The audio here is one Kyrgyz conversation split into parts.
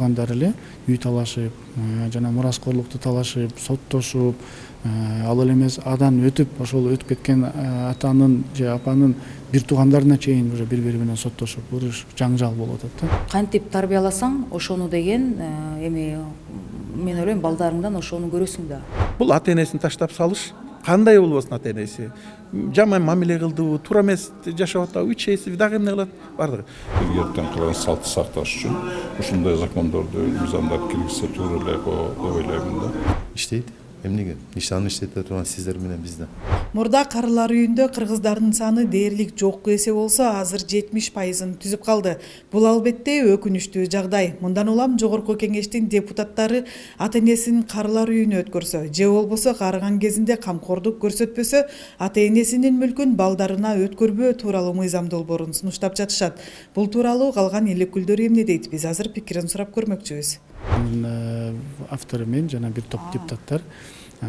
туугандар эле үй талашып, жана мураскорлукту талашып, соттошуп, ал эле эмес адан өтүп, ошол өтүп кеткен атанын же апанын бир туугандарына чейин уже бири менен соттошуп, уруш, жаңжал болуп атат да. Кантип тарбияласаң, ошону деген эми мен ойлойм балдарыңдан ошону көрөсүң да. Бул ата энесин таштап салыш, кандай болбосун ата энеси? Жаман мамиле кылдыбы, туура эмес жашап атабы, ичеси дагы эмне кылат? Бардыгы. Эртең кылган салтты сакташ үчүн ушундай закондорду мыйзамдар киргизсе туура эле деп ойлоймун да. Иштейт. Эмнеге? Ишаны иштете турган сиздер менен бизде. Мурда карылар үйүндө кыргыздардын саны дээрлик жокку эсе болсо, азыр 70%-ын түзүп калды. Бул албетте өкүнүчтүү жагдай. Мындан улам жогорку кеңештин депутаттары ата энесин карылар үйүнө өткөрсө, же болбосо карыган кезинде камкордук көрсөтпөсө, ата энесинин мүлкүн балдарына өткөрбөө тууралуу мыйзам долбоорун сунуштап жатышат. Бул тууралуу калган эл өкүлдөрү эмне дейт? Биз азыр пикирин сурап көрмөкчүбүз. Автору мен жана бир топ депутаттар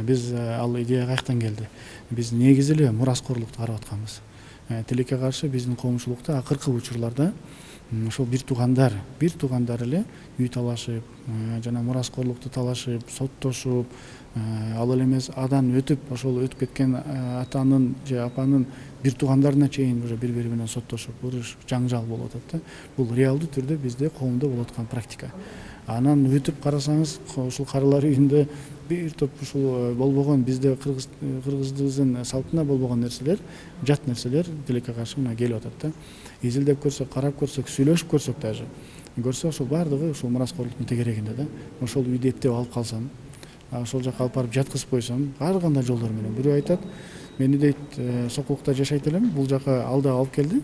биз ал идея каяктан келди? Биз негизи эле мураскорлукту карап атканбыз. Тилекке каршы биздин коомчулукта акыркы учурларда ошол бир туугандар эле үй талашып, жана мураскорлукту талашып, соттошуп, ал эле эмес адан өтүп, ошол өтүп кеткен атанын же апанын бир туугандарына чейин уже бири менен соттошуп, уруш, жаңжал болуп атат да. Бул реалдуу түрдө бизде коомдо болуп аткан практика. Анан өтүп карасаңыз, ушул карылар үйүндө бир топ ушул болбогон бизде кыргыздын салтына болбогон нерселер, жат нерселер тилекке каршы мына келип атат да. Изилдеп көрсөк, карап көрсөк, сүйлөшүп көрсөк даже, көрсө ошол бардыгы ушул мураскорлуктун тегерегинде да. Ошол үйдү эптеп алып калсам, ошол жака алып барып жаткызып койсом, ар кандай жолдор менен бирөө айтат, мени дейт Сокулукта жашайт элем, бул жака алда алып келди.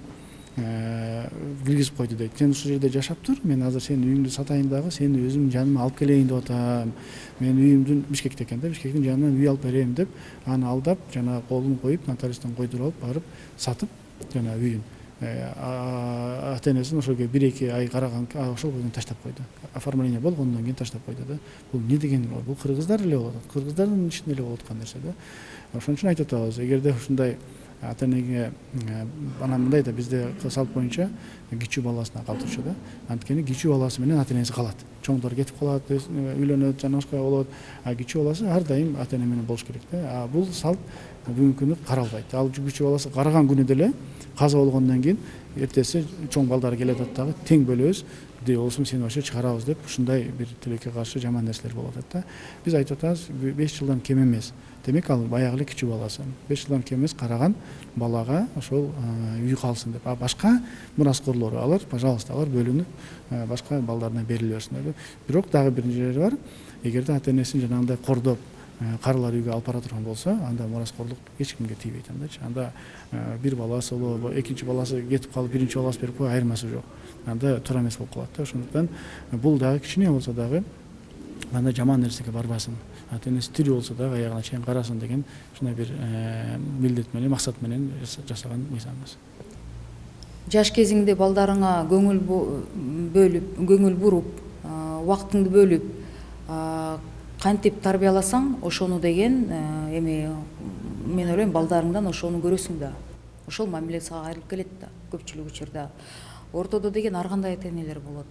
Киргизип койду дейт. Сен ушул жерде жашап тур, мен азыр сенин үйүңдү сатайын дагы, сени өзүм жаныма алып келейин деп атам. Мен үйүмдүн Бишкекте экен да, Бишкектин жанынан үй алып берем деп, аны алдап, жана колун коюп, нотариустан койдуруп алып барып сатып, жана үйүн ата энесин ошого 1-2 ай караган, ошол бойдон таштап койду. Оформление болгондон кийин таштап койду да. Бул эмне деген? Бул кыргыздар эле болот. Кыргыздардын ичинде эле болуп аткан нерсе да. Ошон үчүн айтып атабыз, эгерде ушундай ата энеге анан мындай да бизде салт боюнча кичүү баласына калтырчу да. Анткени кичүү баласы менен ата энеси калат. Чоңдор кетип калат, үйлөнөт, жана башка болот. Кичүү баласы ар дайым ата эне менен болуш керек да. Бул салт бүгүнкү күнү каралбайт. Ал кичүү баласы караган күнү деле каза болгондон кийин эртеси чоң балдары келе атат дагы тең бөлөбүз. Де болсун сени вообще чыгарабыз деп ушундай бир тилекке каршы жаман нерселер болуп атат да. Биз айтып атабыз 5 жылдан кем эмес. Демек ал баягы эле кичүү баласы. 5 жылдан кем эмес караган балага ошол үй калсын деп. Башка мураскорлору алар, пожалуйста, алар бөлүнүп башка балдарына бериле берсин деп. Бирок дагы бир жери бар. Эгерде ата энесин жанагындай кордоп карылар үйгө алып бара турган болсо, анда мураскорлук эч кимге тийбейт андачы. Анда бир баласы болобу, экинчи баласы кетип калып, биринчи баласы берип коюп айырмасы жок. Анда туура эмес болуп калат да. Ошондуктан бул дагы кичине болсо дагы анда жаман нерсеге барбасын. Ата энеси тирүү болсо дагы аягына чейин карасын деген ушундай бир милдет менен, максат менен жасаган мыйзамыбыз. Жаш кезиңде балдарыңа көңүл буруп, убактыңды бөлүп, кантип тарбияласаң, ошону деген эми мен ойлойм балдарыңдан ошону көрөсүң да. Ошол мамиле сага кайрылып келет да, көпчүлүк учурда. Ортодо деген ар кандай ата энелер болот.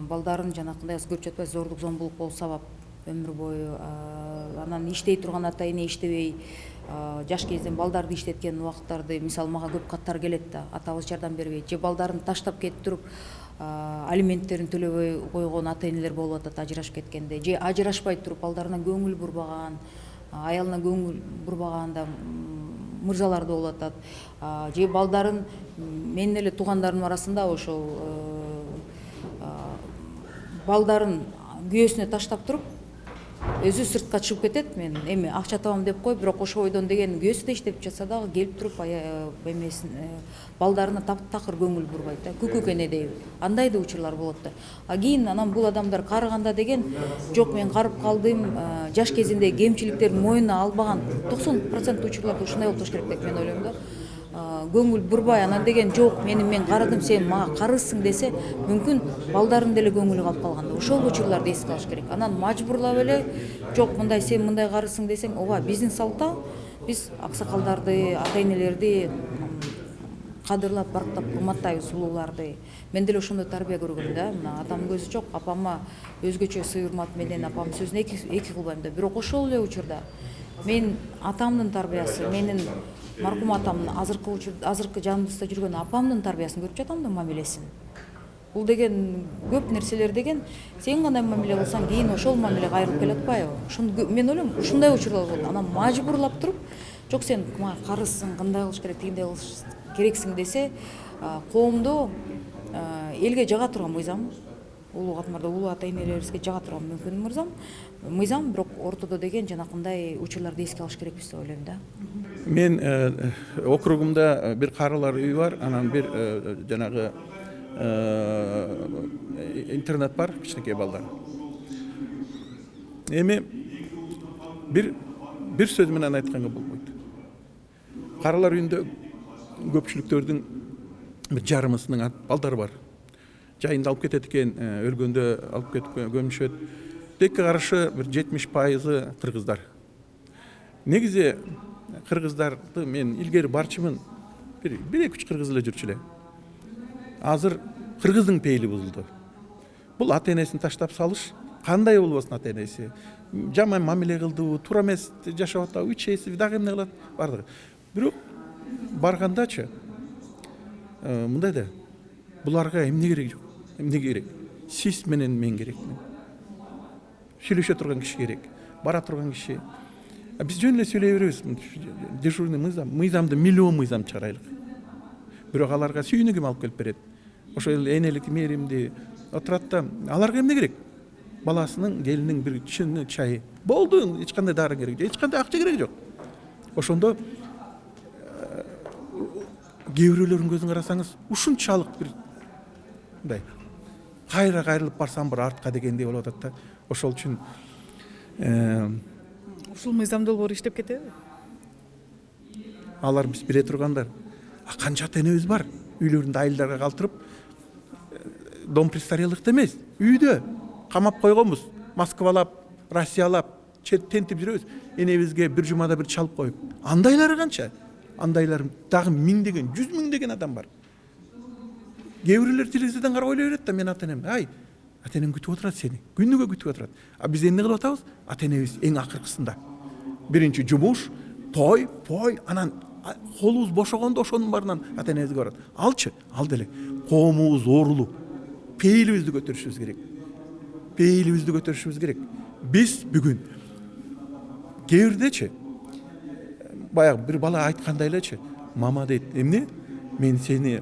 Балдарын жанакындай көп жатпай зордук зомбулук болуп сабап өмүр бою, анан иштей турган ата эне иштебей, жаш кезден балдарды иштеткен убакыттарды, мисалы мага көп каттар келет да, атабыз жардам бербейт, же балдарын таштап кетип туруп алименттерин төлөбөй койгон ата энелер болуп атат ажырашып кеткенде, же ажырашпай туруп балдарына көңүл бурбаган, аялына көңүл бурбаганда мырзалар да болуп атат. Же балдарын менин эле туугандарымдын арасында ошол балдарын күйөөсүнө таштап туруп өзү сыртка чыгып кетет. Мен эми акча табам деп коюп, бирок ошо бойдон деген күйөөсү да иштеп жатса дагы келип туруп эмесин балдарына такыр көңүл бурбайт да, күкүкене дейби. Андай да учурлар болот да. Кийин анан бул адамдар карыганда деген жок мен карып калдым, жаш кезинде кемчиликтерин мойнуна албаган 90% учурларда ушундай болуш керек деп мен ойлойм да. Көңүл бурбай анан деген жок мен карадым, сен мага карыйсың десе, мүмкүн балдарын деле көңүлү калып калганда ошол учурларды эске алыш керек. Анан мажбурлап эле жок мындай сен мындай карыйсың десең, ооба биздин салтта биз аксакалдарды, ата энелерди кадырлап барктап урматтайбыз улууларды. Мен деле ошондой тарбия көргөм да. Мына атамдын көзү жок, апама өзгөчө сый урмат менен апамдын сөзүн эки кылбайм да. Бирок ошол эле учурда мен атамдын тарбиясы, менин маркум атамдын азыркы жаныбызда жүргөн апамдын тарбиясын көрүп жатам да, мамилесин. Бул деген көп нерселер деген сен кандай мамиле кылсаң кийин ошол мамиле кайрылып келип атпайбы? Мен ойлойм ушундай учурлар болот. Анан мажбурлап туруп, жок сен мага карызсың, кандай кылыш керек, тигиндей кылыш керексиң десе, коомдо элге жага турган мыйзам, улуу катмарда улуу ата энелерибизге жага турган мүмкүн мыйзам, бирок ортодо деген жанакындай учурларды эске алыш керекпиз деп ойлойм да. Мен округумда бир карылар үй бар, анан бир жанагы интернет бар, кичинекей балдар. Эми бир сөз менен айтканга болбойт. Карылар үйүндө көпчүлүктөрдүн бир жарымысынын балдары бар. Жайында алып кетет экен, өлгөндө алып кетип көмүшөт. Текке карашы бир 70% кыргыздар. Негизи кыргыздарды мен илгери барчымын. Бир 2-3 кыргыз эле жүрчү эле. Азыр кыргыздын пейили бузулду. Бул ата энесин таштап салыш, кандай болбосун ата энеси. Жаман мамиле кылдыбы, туура эмес жашап атабы, үчейси дагы эмне кылат бардыгы. Бирок баргандачы мындай да, буларга эмне керек жок. Эмне керек? Сиз менен мен керекмин. Сүйлөшө турган киши керек. Бара турган киши. Биз жөн эле сүйлөй беребиз. Дежурный мыйзамды миллион мыйзам чыгарайлык. Бирок аларга сүйүнүгүм алып келип берет. Ошол энелик мээримди отурат да, аларга эмне керек? Баласынын, келинин бир чыны чайы. Болду, эч кандай дары керек жок, эч кандай акча керек жок. Ошондо кээ бирөөлөрдүн көзүн карасаңыз, ушунчалык бир мындай кайрылып барсам бир артка дегендей болуп атат да. Ошол үчүн Ушул мыйзам долбоору иштеп кетеби? Алар биз биле тургандар. Канча ата энебиз бар, үйлөрүндө айылдарга калтырып, дом престарелыхта эмес, үйдө камап койгонбуз, Москвалап, Россиялап, тентип жүрөбүз. Энебизге бир жумада бир чалып коюп. Андайлары канча? Андайлар дагы миңдеген, 100 миңдеген адам бар. Кээ бирөөлөр телевизордон карап ойлой берет да, мен ата энем, ата энең күтүп отурат сени, күнүгө күтүп отурат. Биз эмне кылып атабыз? Ата энебиз эң акыркысында. Биринчи жумуш, той, анан колубуз бошогондо ошонун баарынан ата энебизге барат. Алчы, ал деле коомубуз оорулуу. Пейилибизди көтөрүшүбүз керек. Биз бүгүн кээ бирдечи баягы бир бала айткандай элечи, мама дейт, эмне? Мен сени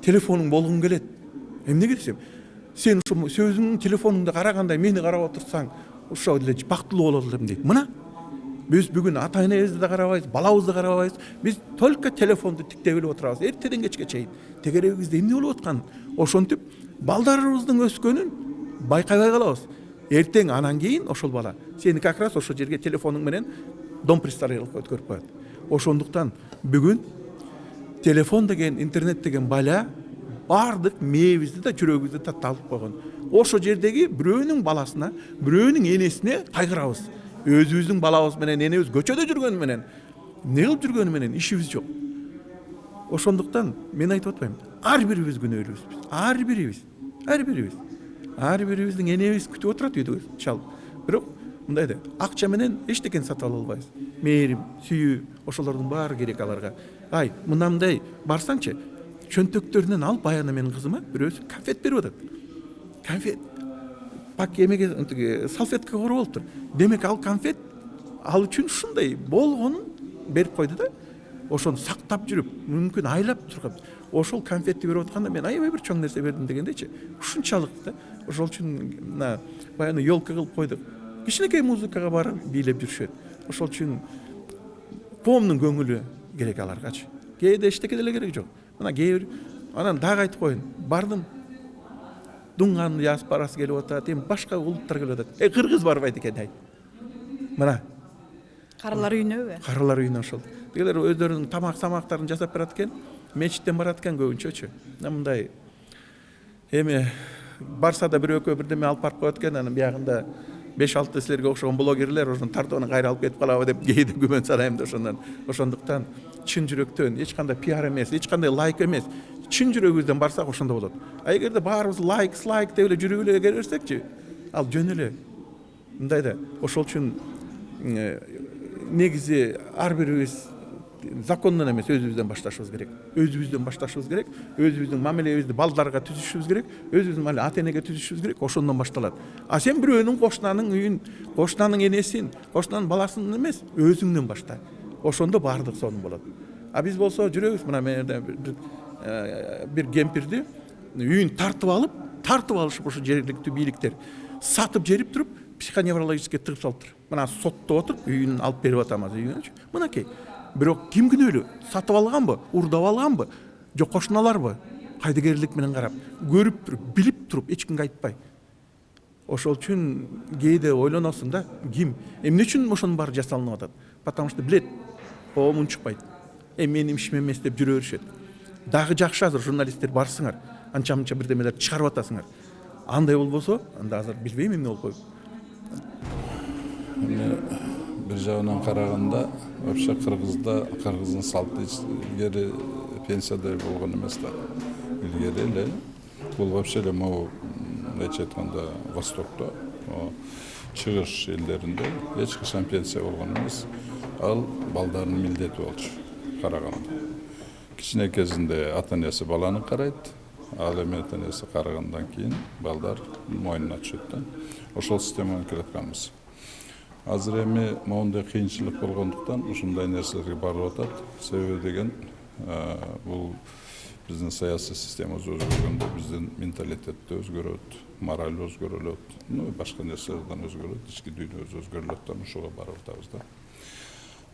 телефонуң болгум келет. Эмне десем? Сен ушу сөзүңдүн телефонуңду карагандай мени карап отурсаң, ошол эле бактылуу болот элем дейт. Мына биз бүгүн ата энебизди да карабайбыз, балабызды карабайбыз. Биз только телефонду тиктеп эле отурабыз. Эртеден кечке чейин. Тегерегибизде эмне болуп атканын, ошентип балдарыбыздын өскөнүн байкабай калабыз. Эртең анан кийин ошол бала сени как раз ошол жерге телефонуң менен дом престарелыхка өткөрүп коет. Ошондуктан бүгүн телефон деген, интернет деген бала бардык мээбизди да жүрөгүбүздү да талып койгон. Ошол жердеги бирөөнүн баласына, бирөөнүн энесине кайгырабыз. Өзүбүздүн балабыз менен энебиз көчөдө жүргөнү менен, эмне кылып жүргөнү менен ишибиз жок. Ошондуктан мен айтып атпайм, ар бирибиз күнөөлүүбүз. Ар бирибиздин энебиз күтүп отурат үйдө чалып. Бирок мындай да, акча менен эчтекени сатып ала албайбыз. Мээрим, сүйүү, ошолордун баары керек аларга. Мындай барсаңчы, чөнтөктөрүнөн алып, баягы менин кызыма бирөөсү конфет берип атат. Конфет. Пак эмеге салфетка короп алыптыр. Демек ал конфет ал үчүн ушундай болгонун берип койду да. Ошону сактап жүрүп, мүмкүн айлап турган. Ошол конфетти берип атканда мен аябай бир чоң нерсе бердим дегендейчи. Ушунчалык да. Ошол үчүн мына баягы ёлка кылып койдук. Кичинекей музыкага барып бийлеп жүрүшөт. Ошол үчүн коомдун көңүлү керек аларгачы. Кээде эчтеке деле керек жок. Мына кээ анан дагы айтып коеюн. Бардым. Дуңган диаспорасы келип атат, башка улуттар келип атат. Кыргыз барбайт экен. Мына Карылар үйүнөбү? Карылар үйүнө ошол. Дегелер өздөрүнүн тамактарын жасап берет экен. Мечиттен барат экен көбүнчөчү. Мындай барса да бир экөө бирдеме алып барып коет экен, анан биягында 5-6 силерге окшогон блогерлер ошон тартып анан кайра алып кетип калабы деп кээде күмөн санайм да ошондон. Ошондуктан чын жүрөктөн эч кандай пиар эмес, эч кандай лайк эмес, чын жүрөгүбүздөн барсак ошондо болот. А эгерде баарыбыз лайк деп эле жүрүп эле берсекчи, ал жөн эле. Мындай да, ошол үчүн негизи ар бирибиз закондон эмес өзүбүздөн башташыбыз керек. Өзүбүздөн башташыбыз керек, өзүбүздүн мамилебизди балдарга түзүшүбүз керек, өзүбүздүн мамиле ата-энеге түзүшүбүз керек. Ошондон башталат. А сен бирөөнүн кошунанын үйүн, кошунанын энесин, кошунанын баласын эмес, өзүңдөн башта. Ошондо баардык сонун болот. А биз болсо жүрөбүз мына бир кемпирди үйүн тартып алышып ошо жергиликтүү бийликтер сатып жерип туруп, психоневрологический тыгып салыптыр. Мына сотто отуруп үйүн алып берип атамыз үйүнчү. Мынакей. Бирок ким күнөөлүү? Сатып алганбы, урдап алганбы, жок кошуналарбы? Кайдыгерлик менен карап, көрүп туруп, билип туруп, эч кимге айтпай. Ошол үчүн кээде ойлоносуң да, ким, эмне үчүн ошонун баары жасалынып атат? Потому что билет, коомун чыкпайт. Менин ишим эмес деп жүрө беришет. Дагы жакшы азыр журналисттер барсыңар, анча-мынча бирдемелерди чыгарып атасыңар. Андай болбосо, анда азыр билбейм эмне болуп коюп. Bir жагынан караганда вообще кыргыздын салты илгери пенсиядай болгон эмес да. Илгери эле бул вообще эле могу эче айтканда Востокто, чыгыш элдеринде эч качан пенсия болгон эмес. Ал балдарынын милдети болчу караганда. Кичине кезинде ата-энеси баланы карайт, ал эми ата-энеси карагандан кийин балдар мойнуна түшөт да. Ошол системаны келатканбыз. Азыр эми моундай кыйынчылык болгондуктан ушундай нерселерге барып атат. Себеби деген бул биздин саясий системабыз өзгөргөндө биздин менталитет да өзгөрөт, мораль өзгөрөлөт, башка нерселерден өзгөрөт, ички дүйнөбүз өзгөрүлөт да, ошого барып атабыз да.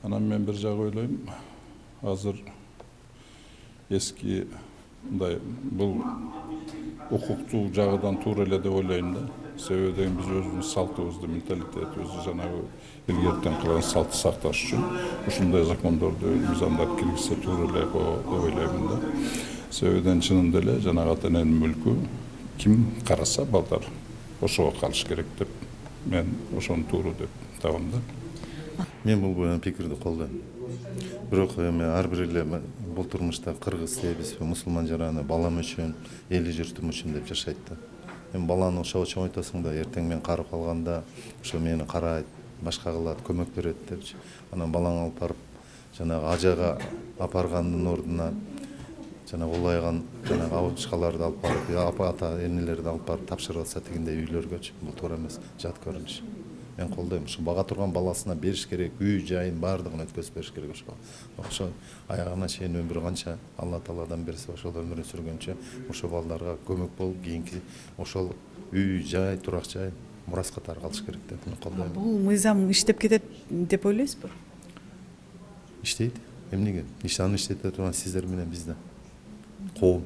Анан мен бир жагы ойлойм, азыр эски мындай бул укуктуу жагынан туура эле деп ойлойм да. Себеби деген биз өзүбүздүн салтыбызды, менталитетибизди жанагы илгертен калган салтты сакташ үчүн ушундай закондорду мыйзамдарды киргизсе туура эле деп ойлоймун да. Себебиден чынында эле жанагы ата-эненин мүлкү ким караса балдар ошого калыш керек деп мен ошону туура деп табам да. Мен бул пикирди колдойм. Бирок эми ар бир эле бул турмушта кыргыз дейбизби, мусулман жараны балам үчүн, эли журтум үчүн деп жашайт да. Мен баланы ошого чоңойтосуң да, эртең мен карып калганда ошо мени карайт, башка кылат, көмөк берет депчи. Анан балаң алып барып, жанагы ажага апаргандын ордуна жанагы улайган жанагы абычкаларды алып барып, ата энелерди алып барып тапшырып атса тигиндей үйлөргөчү, бул туура эмес, жат көрүнүш. Мен колдойм, ушу бага турган баласына бериш керек, үй жайын баардыгын өткөзүп бериш керек ошого. Ошо аягына чейин өмүрү канча Алла Тааладан берсе ошол өмүрүн сүргөнчө ошо балдарга көмөк болуп, кийинки ошол үй жай, турак жай мурас катары калыш керек деп мен колдойм. Бул мыйзам иштеп кетет деп ойлойсузбу? Иштейт. Эмнеге? Аны иштете турган сиздер менен биз да. Коом.